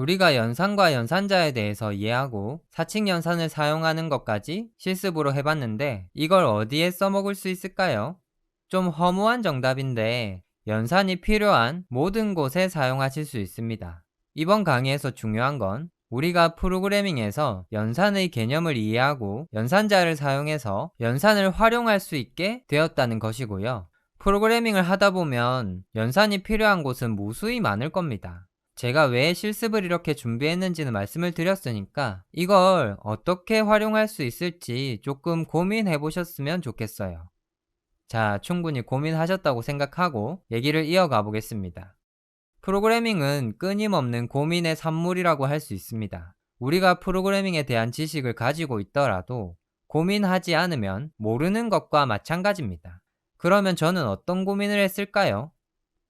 우리가 연산과 연산자에 대해서 이해하고 사칙 연산을 사용하는 것까지 실습으로 해봤는데 이걸 어디에 써먹을 수 있을까요? 좀 허무한 정답인데 연산이 필요한 모든 곳에 사용하실 수 있습니다. 이번 강의에서 중요한 건 우리가 프로그래밍에서 연산의 개념을 이해하고 연산자를 사용해서 연산을 활용할 수 있게 되었다는 것이고요. 프로그래밍을 하다 보면 연산이 필요한 곳은 무수히 많을 겁니다. 제가 왜 실습을 이렇게 준비했는지는 말씀을 드렸으니까 이걸 어떻게 활용할 수 있을지 조금 고민해 보셨으면 좋겠어요. 자, 충분히 고민하셨다고 생각하고 얘기를 이어가 보겠습니다. 프로그래밍은 끊임없는 고민의 산물이라고 할 수 있습니다. 우리가 프로그래밍에 대한 지식을 가지고 있더라도 고민하지 않으면 모르는 것과 마찬가지입니다. 그러면 저는 어떤 고민을 했을까요?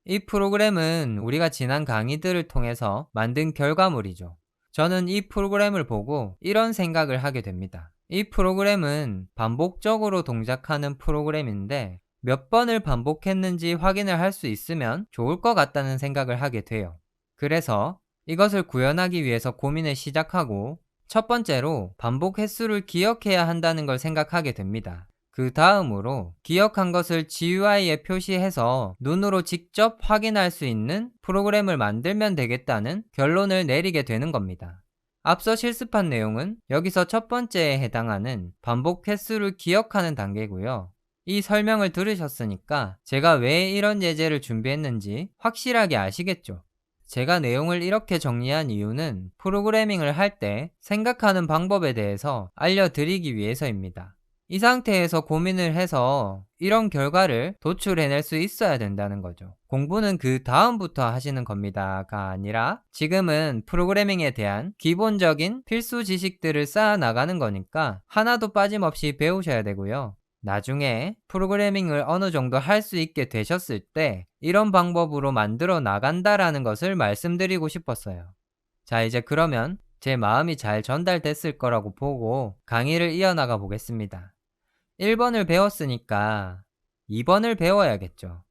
이 프로그램은 우리가 지난 강의들을 통해서 만든 결과물이죠. 저는 이 프로그램을 보고 이런 생각을 하게 됩니다. 이 프로그램은 반복적으로 동작하는 프로그램인데 몇 번을 반복했는지 확인을 할 수 있으면 좋을 것 같다는 생각을 하게 돼요. 그래서 이것을 구현하기 위해서 고민을 시작하고 첫 번째로 반복 횟수를 기억해야 한다는 걸 생각하게 됩니다. 그 다음으로 기억한 것을 GUI에 표시해서 눈으로 직접 확인할 수 있는 프로그램을 만들면 되겠다는 결론을 내리게 되는 겁니다. 앞서 실습한 내용은 여기서 첫 번째에 해당하는 반복 횟수를 기억하는 단계고요. 이 설명을 들으셨으니까 제가 왜 이런 예제를 준비했는지 확실하게 아시겠죠? 제가 내용을 이렇게 정리한 이유는 프로그래밍을 할 때 생각하는 방법에 대해서 알려드리기 위해서입니다. 이 상태에서 고민을 해서 이런 결과를 도출해낼 수 있어야 된다는 거죠. 공부는 그 다음부터 하시는 겁니다가 아니라 지금은 프로그래밍에 대한 기본적인 필수 지식들을 쌓아 나가는 거니까 하나도 빠짐없이 배우셔야 되고요. 나중에 프로그래밍을 어느 정도 할 수 있게 되셨을 때 이런 방법으로 만들어 나간다라는 것을 말씀드리고 싶었어요. 자, 이제 그러면 제 마음이 잘 전달됐을 거라고 보고 강의를 이어나가 보겠습니다. 1번을 배웠으니까 2번을 배워야겠죠.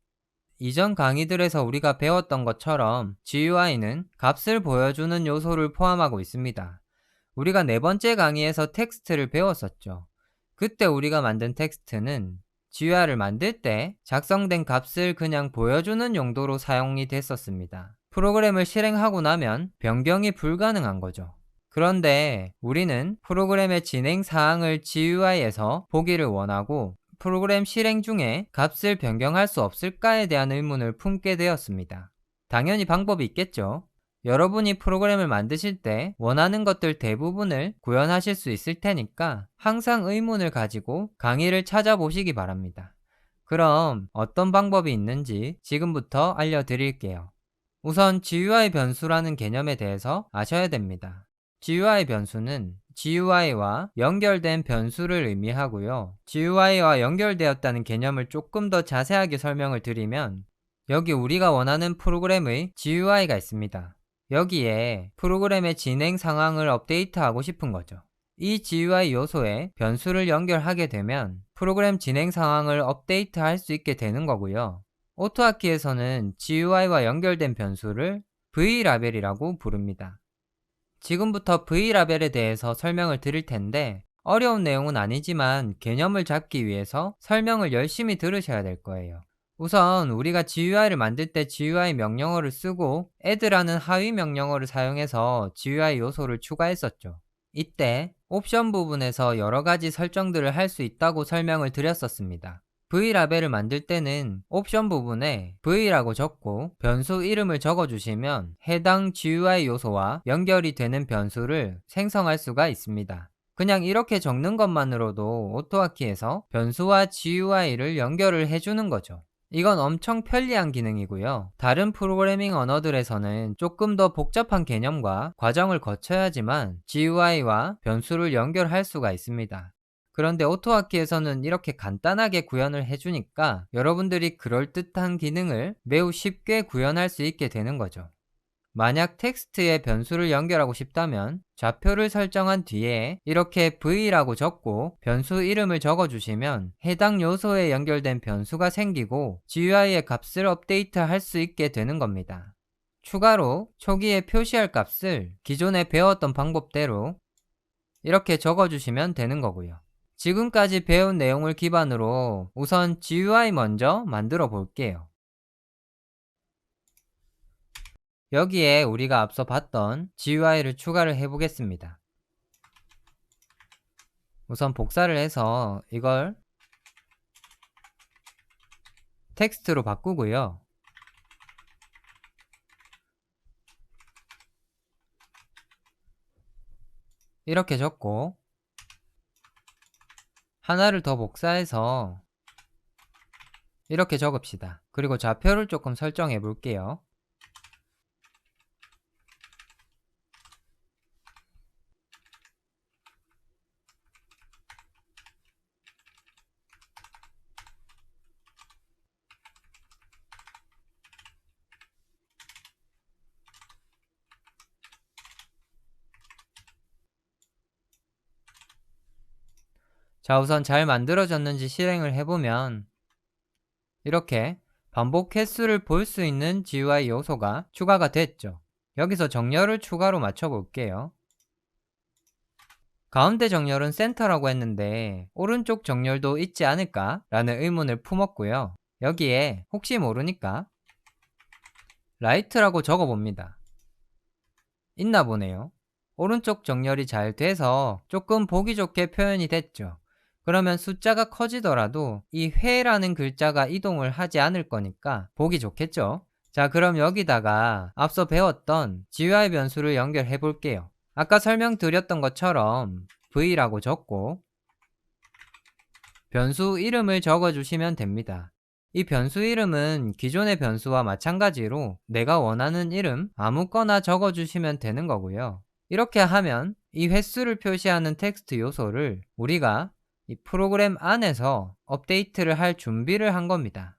이전 강의들에서 우리가 배웠던 것처럼 GUI는 값을 보여주는 요소를 포함하고 있습니다. 우리가 네 번째 강의에서 텍스트를 배웠었죠. 그때 우리가 만든 텍스트는 GUI를 만들 때 작성된 값을 그냥 보여주는 용도로 사용이 됐었습니다. 프로그램을 실행하고 나면 변경이 불가능한 거죠. 그런데 우리는 프로그램의 진행 사항을 GUI에서 보기를 원하고 프로그램 실행 중에 값을 변경할 수 없을까에 대한 의문을 품게 되었습니다. 당연히 방법이 있겠죠. 여러분이 프로그램을 만드실 때 원하는 것들 대부분을 구현하실 수 있을 테니까 항상 의문을 가지고 강의를 찾아보시기 바랍니다. 그럼 어떤 방법이 있는지 지금부터 알려드릴게요. 우선 GUI 변수라는 개념에 대해서 아셔야 됩니다. GUI 변수는 GUI와 연결된 변수를 의미하고요. GUI와 연결되었다는 개념을 조금 더 자세하게 설명을 드리면 여기 우리가 원하는 프로그램의 GUI가 있습니다. 여기에 프로그램의 진행 상황을 업데이트하고 싶은 거죠. 이 GUI 요소에 변수를 연결하게 되면 프로그램 진행 상황을 업데이트할 수 있게 되는 거고요. 오토하키에서는 GUI와 연결된 변수를 V라벨이라고 부릅니다. 지금부터 V라벨에 대해서 설명을 드릴 텐데 어려운 내용은 아니지만 개념을 잡기 위해서 설명을 열심히 들으셔야 될 거예요. 우선 우리가 GUI를 만들 때 GUI 명령어를 쓰고 add라는 하위 명령어를 사용해서 GUI 요소를 추가했었죠. 이때 옵션 부분에서 여러 가지 설정들을 할 수 있다고 설명을 드렸었습니다. V라벨을 만들 때는 옵션 부분에 V라고 적고 변수 이름을 적어주시면 해당 GUI 요소와 연결이 되는 변수를 생성할 수가 있습니다. 그냥 이렇게 적는 것만으로도 오토하키에서 변수와 GUI를 연결을 해주는 거죠. 이건 엄청 편리한 기능이고요. 다른 프로그래밍 언어들에서는 조금 더 복잡한 개념과 과정을 거쳐야지만 GUI와 변수를 연결할 수가 있습니다. 그런데 오토하키에서는 이렇게 간단하게 구현을 해주니까 여러분들이 그럴듯한 기능을 매우 쉽게 구현할 수 있게 되는 거죠. 만약 텍스트에 변수를 연결하고 싶다면 좌표를 설정한 뒤에 이렇게 V라고 적고 변수 이름을 적어주시면 해당 요소에 연결된 변수가 생기고 GUI의 값을 업데이트 할 수 있게 되는 겁니다. 추가로 초기에 표시할 값을 기존에 배웠던 방법대로 이렇게 적어주시면 되는 거고요. 지금까지 배운 내용을 기반으로 우선 GUI 먼저 만들어 볼게요. 여기에 우리가 앞서 봤던 GUI를 추가를 해 보겠습니다. 우선 복사를 해서 이걸 텍스트로 바꾸고요. 이렇게 적고 하나를 더 복사해서 이렇게 적읍시다. 그리고 좌표를 조금 설정해 볼게요. 자, 우선 잘 만들어졌는지 실행을 해보면 이렇게 반복 횟수를 볼 수 있는 GUI 요소가 추가가 됐죠. 여기서 정렬을 추가로 맞춰 볼게요. 가운데 정렬은 센터라고 했는데 오른쪽 정렬도 있지 않을까? 라는 의문을 품었고요. 여기에 혹시 모르니까 라이트라고 적어 봅니다. 있나 보네요. 오른쪽 정렬이 잘 돼서 조금 보기 좋게 표현이 됐죠. 그러면 숫자가 커지더라도 이 회라는 글자가 이동을 하지 않을 거니까 보기 좋겠죠. 자, 그럼 여기다가 앞서 배웠던 GUI 변수를 연결해 볼게요. 아까 설명드렸던 것처럼 v라고 적고 변수 이름을 적어 주시면 됩니다. 이 변수 이름은 기존의 변수와 마찬가지로 내가 원하는 이름 아무거나 적어 주시면 되는 거고요. 이렇게 하면 이 횟수를 표시하는 텍스트 요소를 우리가 이 프로그램 안에서 업데이트를 할 준비를 한 겁니다.